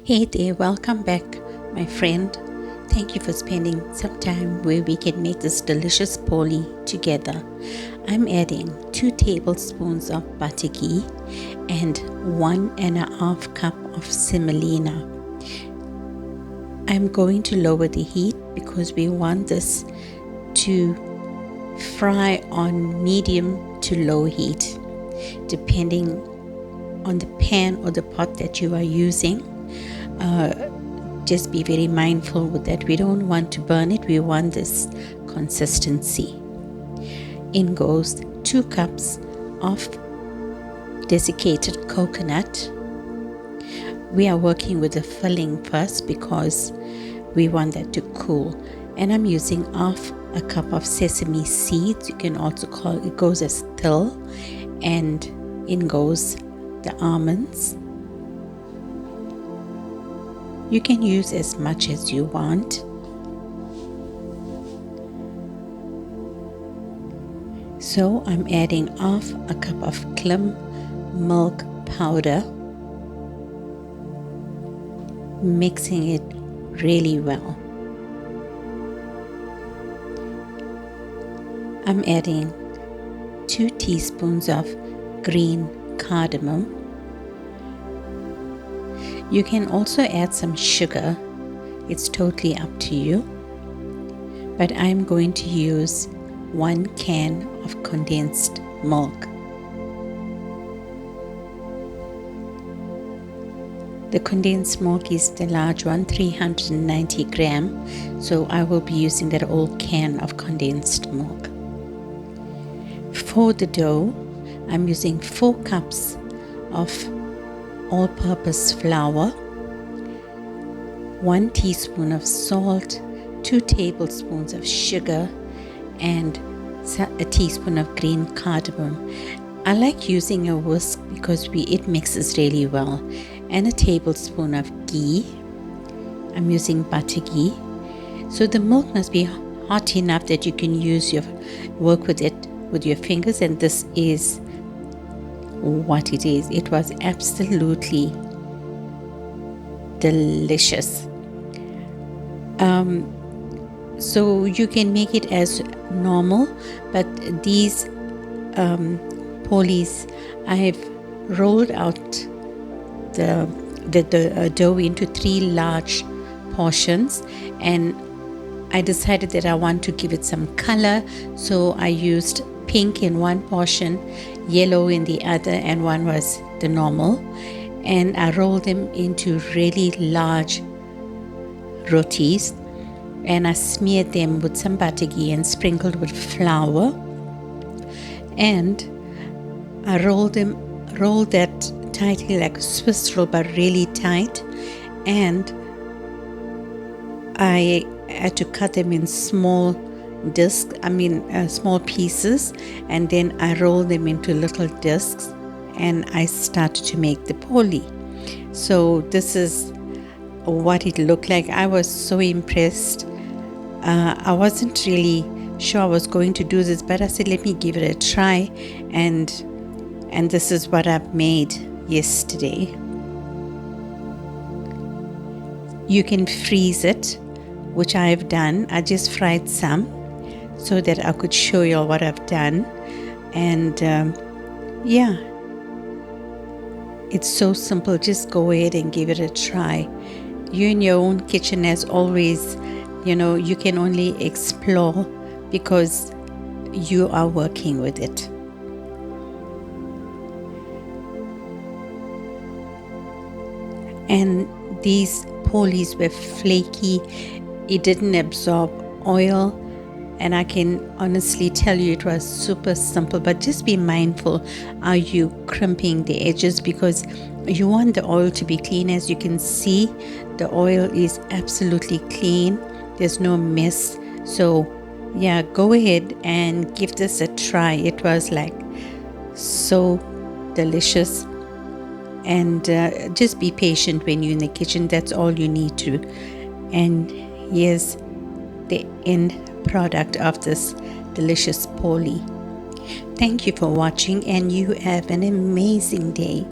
Hey there, welcome back, my friend. Thank you for spending some time where we can make this delicious poli together. I'm adding 2 tablespoons of butter ghee and 1.5 cup of semolina. I'm going to lower the heat because we want this to fry on medium to low heat, depending on the pan or the pot that you are using. Just be very mindful with that. We don't want to burn it. We want this consistency. In goes 2 cups of desiccated coconut. We are working with the filling first because we want that to cool. And I'm using half a cup of sesame seeds. You can also call it goes as till. And in goes the almonds. You can use as much as you want. So I'm adding half a cup of klim milk powder, mixing it really well. I'm adding 2 teaspoons of green cardamom. You can also add some sugar. It's totally up to you. But I'm going to use 1 can of condensed milk. The condensed milk is the large one, 390 grams. So I will be using that whole can of condensed milk. For the dough, I'm using 4 cups of all-purpose flour, 1 teaspoon of salt, 2 tablespoons of sugar, and a teaspoon of green cardamom. I like using a whisk because it mixes really well, and a tablespoon of ghee. I'm using butter ghee. So the milk must be hot enough that you can work with it with your fingers, and this is what it is. It was absolutely delicious. So you can make it as normal, but these polis, I've rolled out the dough into 3 large portions, and I decided that I want to give it some color, so I used pink in 1 portion, yellow in the other, and one was the normal, and I rolled them into really large rotis, and I smeared them with some butter ghee and sprinkled with flour, and I rolled that tightly like a Swiss roll, but really tight, and I had to cut them in small small pieces, and then I roll them into little discs, and I started to make the poli. So this is what it looked like. I was so impressed. I wasn't really sure I was going to do this, but I said, let me give it a try, and this is what I've made yesterday. You can freeze it, which I've done. I just fried some so that I could show you all what I've done. And yeah, it's so simple. Just go ahead and give it a try. You in your own kitchen, as always, you can only explore because you are working with it. And these polis were flaky. It didn't absorb oil, and I can honestly tell you it was super simple. But just be mindful, are you crimping the edges, because you want the oil to be clean. As you can see, the oil is absolutely clean. There's no mess. So yeah, go ahead and give this a try. It was like so delicious. And just be patient when you're in the kitchen. That's all you need to. And here's the end product of this delicious poli. Thank you for watching, and you have an amazing day.